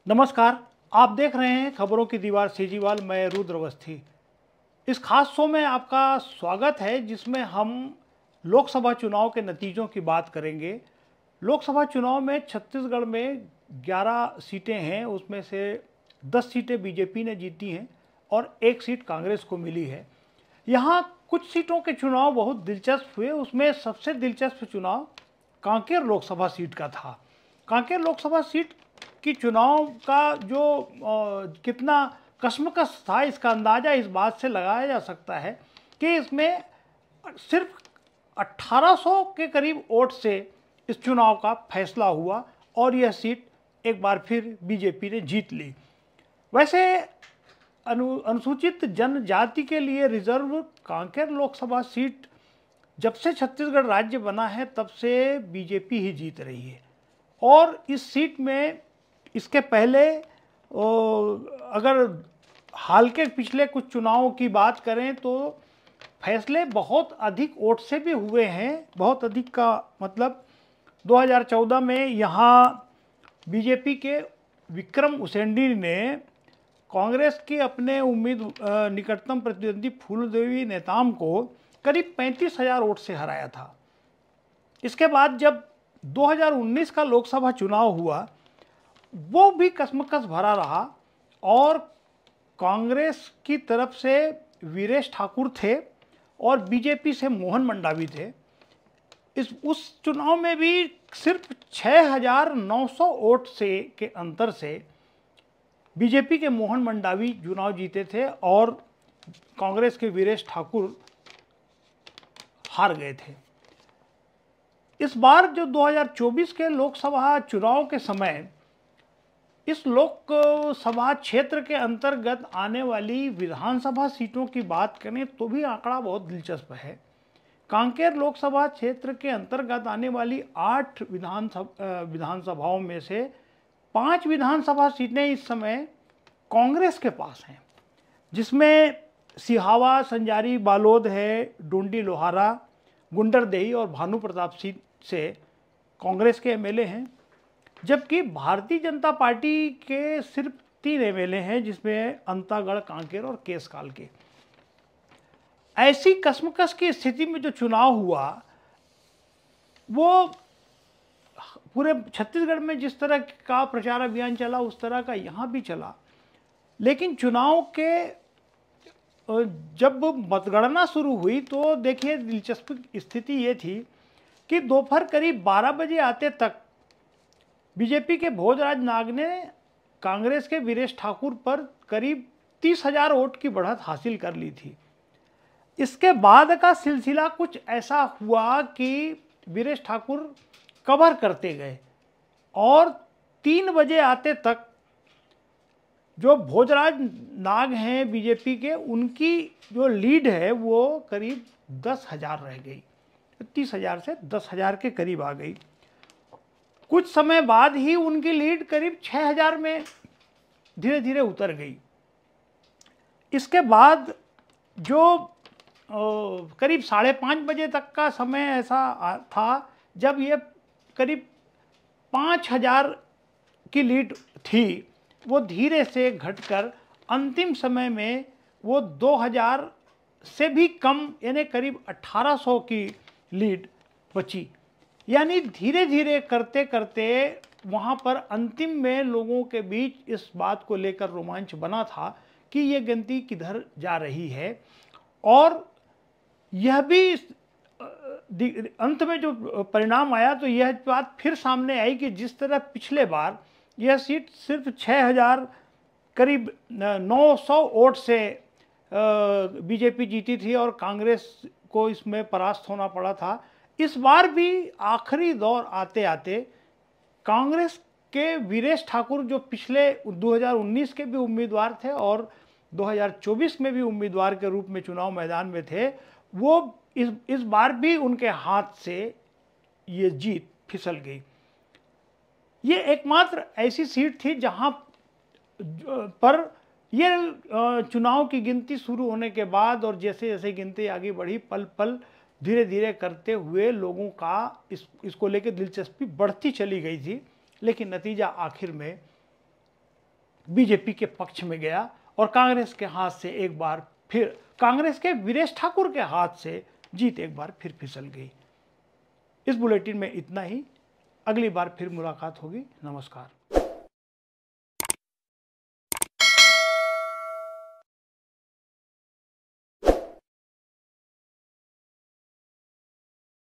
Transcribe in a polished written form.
नमस्कार। आप देख रहे हैं खबरों की दीवार सीजीवाल। मैं रुद्र अवस्थी। इस खास शो में आपका स्वागत है, जिसमें हम लोकसभा चुनाव के नतीजों की बात करेंगे। लोकसभा चुनाव में छत्तीसगढ़ में 11 सीटें हैं, उसमें से 10 सीटें बीजेपी ने जीती हैं और 1 सीट कांग्रेस को मिली है। यहाँ कुछ सीटों के चुनाव बहुत दिलचस्प हुए। उसमें सबसे दिलचस्प चुनाव कांकेर लोकसभा सीट का था। कांकेर लोकसभा सीट की चुनाव का जो कितना कशमकश था, इसका अंदाज़ा इस बात से लगाया जा सकता है कि इसमें सिर्फ 1800 के करीब वोट से इस चुनाव का फैसला हुआ और यह सीट एक बार फिर बीजेपी ने जीत ली। वैसे अनुसूचित जनजाति के लिए रिजर्व कांकेर लोकसभा सीट जब से छत्तीसगढ़ राज्य बना है तब से बीजेपी ही जीत रही है। और इस सीट में इसके पहले अगर हाल के पिछले कुछ चुनावों की बात करें तो फैसले बहुत अधिक वोट से भी हुए हैं। बहुत अधिक का मतलब 2014 में यहाँ बीजेपी के विक्रम उसेंडी ने कांग्रेस के अपने निकटतम प्रतिद्वंदी फूलदेवी नेताम को करीब 35,000 वोट से हराया था। इसके बाद जब 2019 का लोकसभा चुनाव हुआ, वो भी कशमकश भरा रहा और कांग्रेस की तरफ से वीरेश ठाकुर थे और बीजेपी से मोहन मंडावी थे। उस चुनाव में भी सिर्फ 6,900 वोट से के अंतर से बीजेपी के मोहन मंडावी चुनाव जीते थे और कांग्रेस के वीरेश ठाकुर हार गए थे। इस बार जो 2024 के लोकसभा चुनाव के समय इस लोकसभा क्षेत्र के अंतर्गत आने वाली विधानसभा सीटों की बात करें तो भी आंकड़ा बहुत दिलचस्प है। कांकेर लोकसभा क्षेत्र के अंतर्गत आने वाली 8 विधानसभाओं में से 5 विधानसभा सीटें इस समय कांग्रेस के पास हैं, जिसमें सिहावा, संजारी, बालोद है, डोंडी लोहारा, गुंडरदेही और भानु प्रताप सीट से कांग्रेस के एमएलए हैं। जबकि भारतीय जनता पार्टी के सिर्फ 3 एमएलए हैं, जिसमें अंतागढ़, कांकेर और केशकाल के। ऐसी कशमकश की स्थिति में जो चुनाव हुआ वो पूरे छत्तीसगढ़ में जिस तरह का प्रचार अभियान चला उस तरह का यहाँ भी चला। लेकिन चुनाव के जब मतगणना शुरू हुई तो देखिए दिलचस्प स्थिति ये थी कि दोपहर करीब 12 बजे आते तक बीजेपी के भोजराज नाग ने कांग्रेस के वीरेश ठाकुर पर करीब 30,000 वोट की बढ़त हासिल कर ली थी। इसके बाद का सिलसिला कुछ ऐसा हुआ कि वीरेश ठाकुर कवर करते गए और 3 बजे आते तक जो भोजराज नाग हैं बीजेपी के, उनकी जो लीड है वो करीब 10,000 रह गई। 30,000 से 10,000 के करीब आ गई। कुछ समय बाद ही उनकी लीड करीब 6,000 में धीरे धीरे उतर गई। इसके बाद जो करीब 5:30 बजे तक का समय ऐसा था जब ये करीब 5,000 की लीड थी, वो धीरे से घटकर अंतिम समय में वो 2,000 से भी कम यानी करीब 1,800 की लीड बची। यानी धीरे धीरे करते करते वहाँ पर अंतिम में लोगों के बीच इस बात को लेकर रोमांच बना था कि ये गिनती किधर जा रही है। और यह भी अंत में जो परिणाम आया तो यह बात फिर सामने आई कि जिस तरह पिछले बार यह सीट सिर्फ 6,000 करीब 900 वोट से बीजेपी जीती थी और कांग्रेस को इसमें परास्त होना पड़ा था, इस बार भी आखिरी दौर आते आते कांग्रेस के वीरेश ठाकुर, जो पिछले 2019 के भी उम्मीदवार थे और 2024 में भी उम्मीदवार के रूप में चुनाव मैदान में थे, वो इस बार भी उनके हाथ से ये जीत फिसल गई। ये एकमात्र ऐसी सीट थी जहां पर ये चुनाव की गिनती शुरू होने के बाद और जैसे जैसे गिनती आगे बढ़ी, पल पल धीरे धीरे करते हुए लोगों का इसको लेकर दिलचस्पी बढ़ती चली गई थी। लेकिन नतीजा आखिर में बीजेपी के पक्ष में गया और कांग्रेस के हाथ से एक बार फिर, कांग्रेस के वीरेश ठाकुर के हाथ से जीत एक बार फिर फिसल गई। इस बुलेटिन में इतना ही। अगली बार फिर मुलाकात होगी। नमस्कार।